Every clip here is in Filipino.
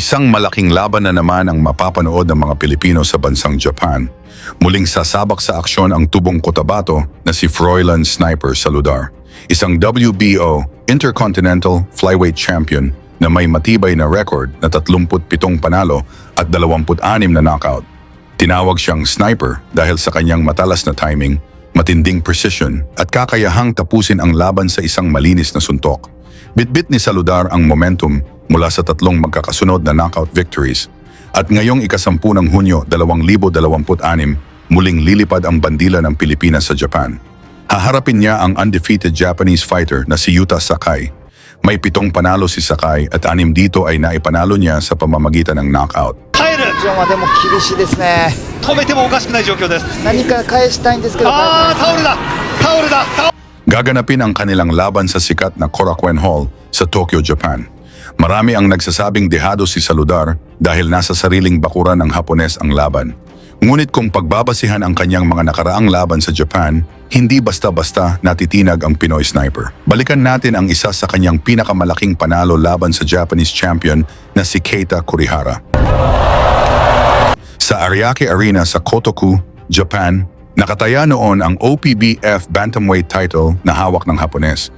Isang malaking laban na naman ang mapapanood ng mga Pilipino sa bansang Japan. Muling sasabak sa aksyon ang tubong Cotabato na si Froilan Sniper Saludar, isang WBO Intercontinental Flyweight Champion na may matibay na record na 37 panalo at 26 na knockout. Tinawag siyang sniper dahil sa kanyang matalas na timing, matinding precision at kakayahang tapusin ang laban sa isang malinis na suntok. Bitbit ni Saludar ang momentum mula sa 3 magkakasunod na knockout victories at ngayong ika-10 ng Hunyo 2026 muling lilipad ang bandila ng Pilipinas sa Japan. Haharapin niya ang undefeated Japanese fighter na si Yuta Sakai. May 7 panalo si Sakai at 6 dito ay naipanalo niya sa pamamagitan ng knockout. ジョンはでも厳しいですね。止めてもおかしくない状況です。何か返したいんですけど。タオルだタオルだ。 Gaganapin ang kanilang laban sa sikat na Korakuen Hall sa Tokyo, Japan. Marami ang nagsasabing dehado si Saludar dahil nasa sariling bakuran ng Hapones ang laban. Ngunit kung pagbabasihan ang kanyang mga nakaraang laban sa Japan, hindi basta-basta natitinag ang Pinoy sniper. Balikan natin ang isa sa kanyang pinakamalaking panalo laban sa Japanese champion na si Keita Kurihara. Sa Ariake Arena sa Kotoku, Japan, nakataya noon ang OPBF Bantamweight title na hawak ng Hapones.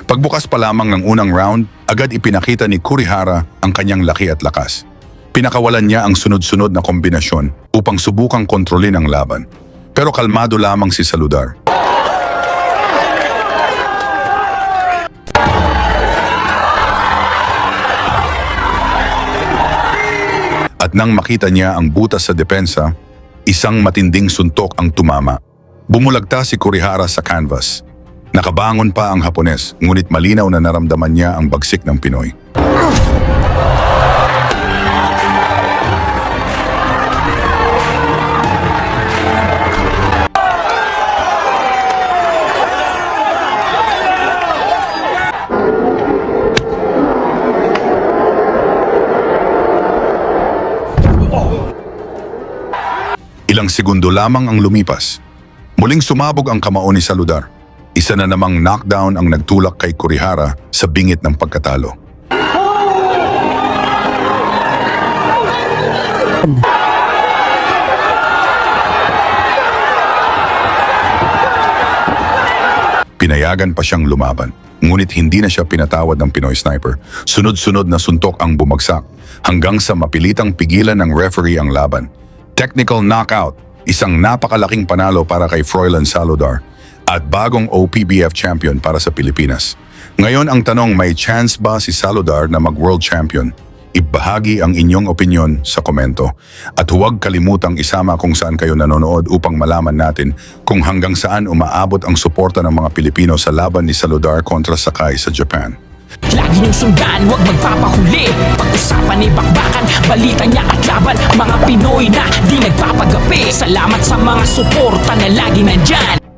Pagbukas pa lamang ng unang round, agad ipinakita ni Kurihara ang kanyang laki at lakas. Pinakawalan niya ang sunod-sunod na kombinasyon upang subukang kontrolin ang laban. Pero kalmado lamang si Saludar. At nang makita niya ang butas sa depensa, isang matinding suntok ang tumama. Bumulagta si Kurihara sa canvas. Nakabangon pa ang Hapones, ngunit malinaw na naramdaman niya ang bagsik ng Pinoy. Ilang segundo lamang ang lumipas. Muling sumabog ang kamao ni Saludar. Isa na namang knockdown ang nagtulak kay Kurihara sa bingit ng pagkatalo. Pinayagan pa siyang lumaban, ngunit hindi na siya pinatawad ng Pinoy sniper. Sunod-sunod na suntok ang bumagsak hanggang sa mapilitang pigilan ng referee ang laban. Technical knockout, isang napakalaking panalo para kay Froilan Saludar at bagong OPBF champion para sa Pilipinas. Ngayon ang tanong, may chance ba si Saludar na mag-world champion? Ibahagi ang inyong opinyon sa komento. At huwag kalimutang isama kung saan kayo nanonood upang malaman natin kung hanggang saan umaabot ang suporta ng mga Pilipino sa laban ni Saludar kontra Sakai sa Japan. Lagi niyong sundan, huwag magpapahuli. Pag-usapan ni bakbakan, balita niya at laban. Mga Pinoy na di nagpapagapi. Salamat sa mga suporta na lagi nandyan.